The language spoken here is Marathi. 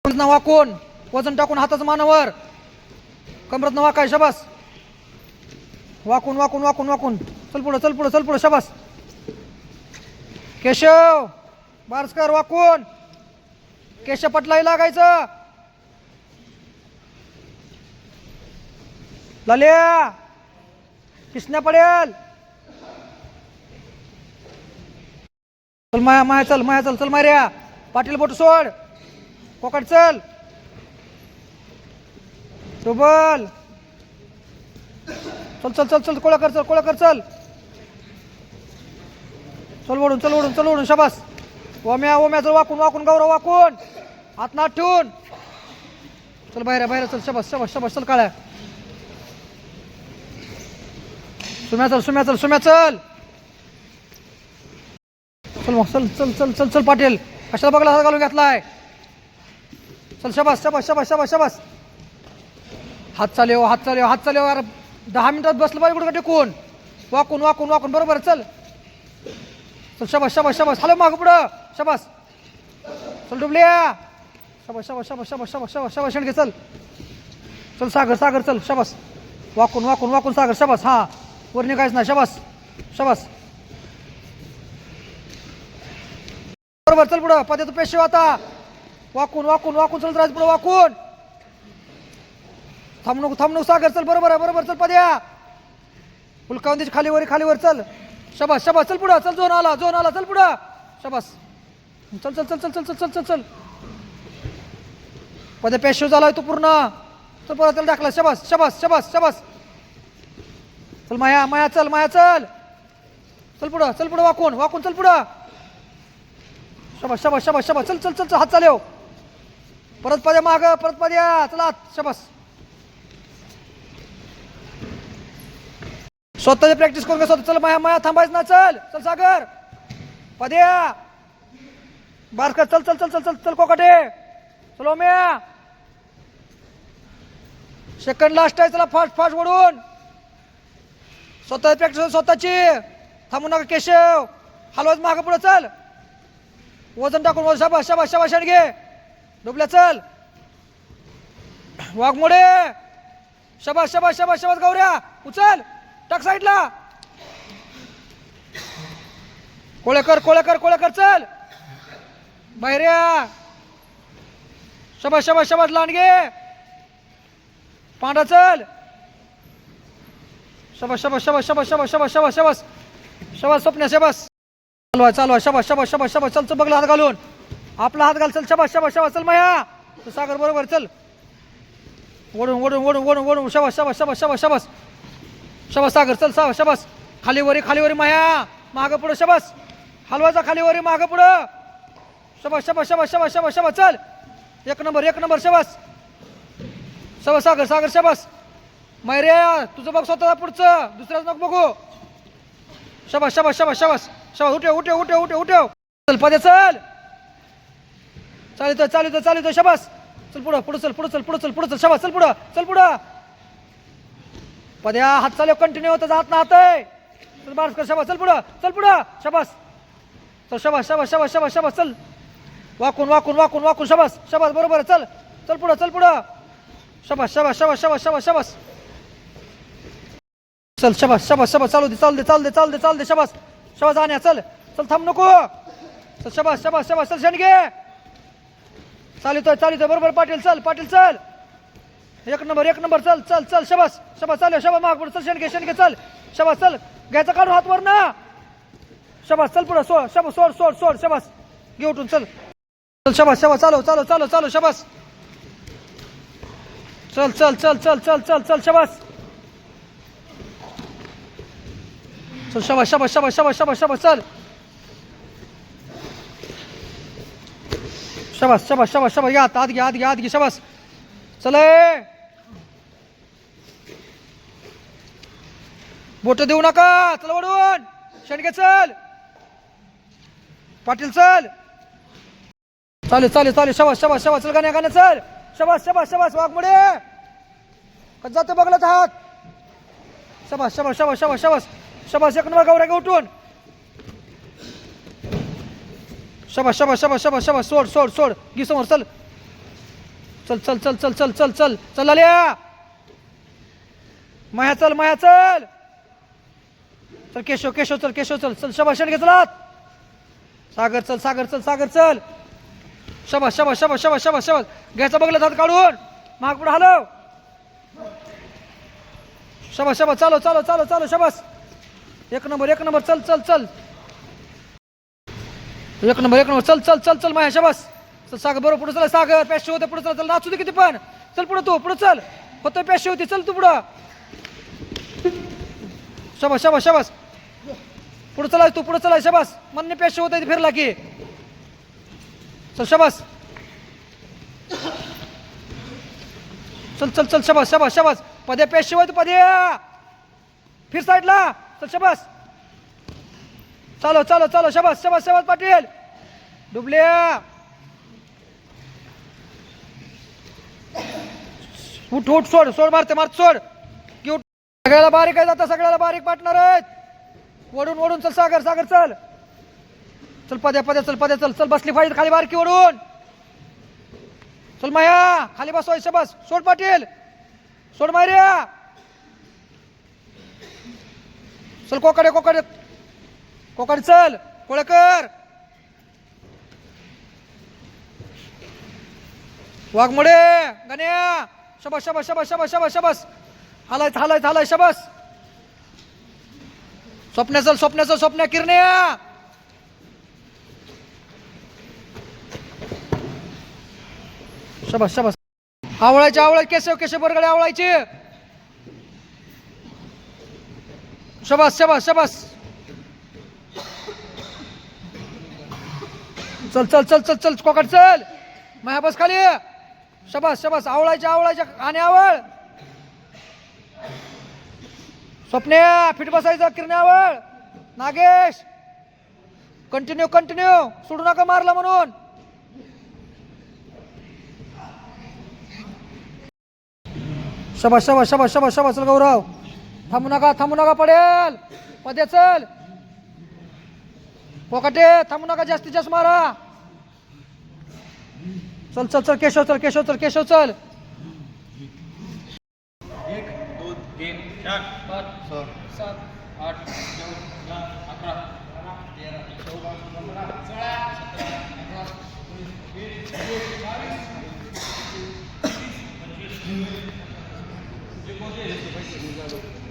वाकून वजन टाकून हाताचं मानावर कमरत वाकाय शबास वाकून वाकून वाकून वाकून चल पुढं चल पुढं चल पुढं शबास केशव बारसकर वाकून केशव पटलाई लागायचं लाल्या किसण्या पडेल चल माया माया चल माया चल चल मार्या पाटील बोट सोड कोकट चल डोबल चल चल चल चल कोळाकर चल चल ओढून शबास ओम्या ओम्या चल वाकून वाकून गौरव वाकून हात नाट ठेवून चल बाहेर चल शबास शबास शबास चल काळ्या सुम्या चल चल मग चल चल चल चल चल पाटील कशाला बघला हात घालून घेतलाय चल शबास शबास शबास शबास शबास हात चालव अरे 10 मिनिटात बसलं पाहिजे कुठं टेकून वाकून वाकून वाकून बरोबर चल चल शबास शबास शबास हॅलो माग पुढं शबास चल डुबल्या शबास शबास शबास शबास शबास शबास शबास शेंडगे चल चल सागर चल शबास वाकून वाकून वाकून सागर शबास हा वर निघायच ना शबास शबास बरोबर चल पुढं पद्या तू पेशव आता वाकून वाकून वाकून चल राज पुढं वाकून थांब नको सागर चल बरोबर चल पद्या फुलकावंदीची खालीवर चल शबास शबास चल पुढं चल झोन आला चल पुढं शबास चल चल चल चल चल चल चल चल पद्या पेशव झालाय तू पूर्ण चल परत त्याला टाकला शबास शबास शबास शबास चल माया चल पुढं वाकून चल पुढं शबास शबास शबास शबास चल चल चल चल हात चालव परत पद्या माग परत पद्या चला शबास स्वतःची प्रॅक्टिस करून स्वतः चल माया थांबायच ना चल चल सागर पद्या बारकर चल चल चल चल चल चल कोकाटे चल ओम्या सेकंड लास्ट आहे चला फास्ट फास्ट ओढून स्वतःची प्रॅक्टिस स्वतःची थांबू नका केशव हलवाच मागं पुढं चल वजन टाकून शबास शबास शबास शेंडगे डुबल्या चल वाघमोडे शबास शबास शबास शबास गौऱ्या उचल टाक साईडला कोळेकर चल बाहेर्या शबास शबास शबास लांडगे पांढरा चल शबास शबास शबास शबास शबास शबास शबास शबास शबास स्वप्न्या शबास चालवा शबास शबास शबास शबास चल चल बघला हात घालून आपला हात घाल चल शबास शबास शबास चल माया तू सागर बरोबर चल ओढून शबास शबास शबास शबास शबास शबास सागर चल शबास खालीवरी माया मागं पुढं शबास हलवाचा खालीवरी मागं पुढं शबास शबास शबास शबास शबास शबास चल एक नंबर शबास शबास सागर शबास मैऱ्या तुझं बघ स्वतः पुढचं दुसऱ्याच नको बघू शबास शबास शबास शबास शबास उठव चल पद्या चल चालित शबास चल पुढं चल शबास चल पुढं पद्या हात चालव कंटिन्यू होता हात ना हात आहे चल बारसकर शबास चल पुढं शबास चल शबास चल वाकून शबास बरोबर चल पुढं शबास चल शबास चालू दे शबास आण्या चल थांब नको चल शबास चल शेंडगे चालितोय बरोबर पाटील चल एक नंबर चल शबास चालू माग पुढे चल शेंडगे चल शबास चल घ्यायचं काढून हात वर ना शबास चल पुढं सोड शबास घे उठून चल शबास चालू शबास चल शबास चल शबास चल शबास या आत घे शबास चल बोट देऊ नका चल वडून शेंडगे चल पाटील चल चालेल शबास चल गाण्या चल शबास वाघमुडे कसं जातो बघला हात शबास एक नंबर गौऱ्या उठून शबास सोड घे समोर चल चल चल चल चल चल चल चल चल आल्या माया चल माया चल चल केशव केशव चल केशव चल चल शबाश घे चलात सागर चल सागर चल सागर चल शबाश शबाश शबाश शबाश शबाश शबाश घ्यायचा बघलं हात काढून माग पुढे हलव शबाश शबाश चालो चालो चालो चालो शबाश एक नंबर चल चल चल एक नंबर चल चल चल चल माया शबाश चल सागर बरोबर पुढे चला सागर पॅशे होते पुढे चल चल नाचू दे किती पण चल पुढे तू पुढे चल होतं पॅशे होती चल तू पुढं शबाश शबाश शबाश पुढे चला तू पुढे चला शबाश मन पॅशे होत फिरला की चल शबाश चल चल चल शबाश शबाश शबाश पद्या पॅशे होत पद्या फिर साईडला चल शबाश चालो चालो चालो शबाश शबाश शबाश पाटील डुबल्या उठ उठ सोड सोड मारते मारते सोड की उठ सगळ्याला बारीक आहे जाता सगळ्याला बारीक पार्टनर आहेत वडून वडून चल सागर सागर चल चल पद्या पद्या चल पद्या चल चल बसली फाईट खाली बारकी वडून चल माया खाली बसवाय शबाश सोड पाटील सोड मार्या चल कोकडे कोकडे कोकड चल कोळेकर वाघमोडे गण्या शबाश शबाश शबाश शबाश शबाश शबाश हालायच हालायच हालाय शबाश स्वप्न्या चल स्वप्न्या चल स्वप्न्या किरण्या शबाश शबाश आवळायचे आवळाय केशव केशव बरगडे आवळायचे शबाश शबाश शबाश चल चल चल चल चल कोकड चल माया बस खाली शबाश शबाश आवळायच्या आवळायच्या आणि आवळ स्वप्न्या फिट बसायचं किरण्यावळ नागेश कंटिन्यू कंटिन्यू सोडू नका मारला म्हणून शबाश शबाश शबाश शबाश शबाश चल गौरव थांबू नका पडेल पद्या चल पोकटे थांबू नका जास्तीत जास्त मारा चल चल चल केशव चल केशव चल केशव चल 1 2 3 4 5 6 7 8 9 10 11 13 14 15 16 17 18 19 20 21 22 23 24 25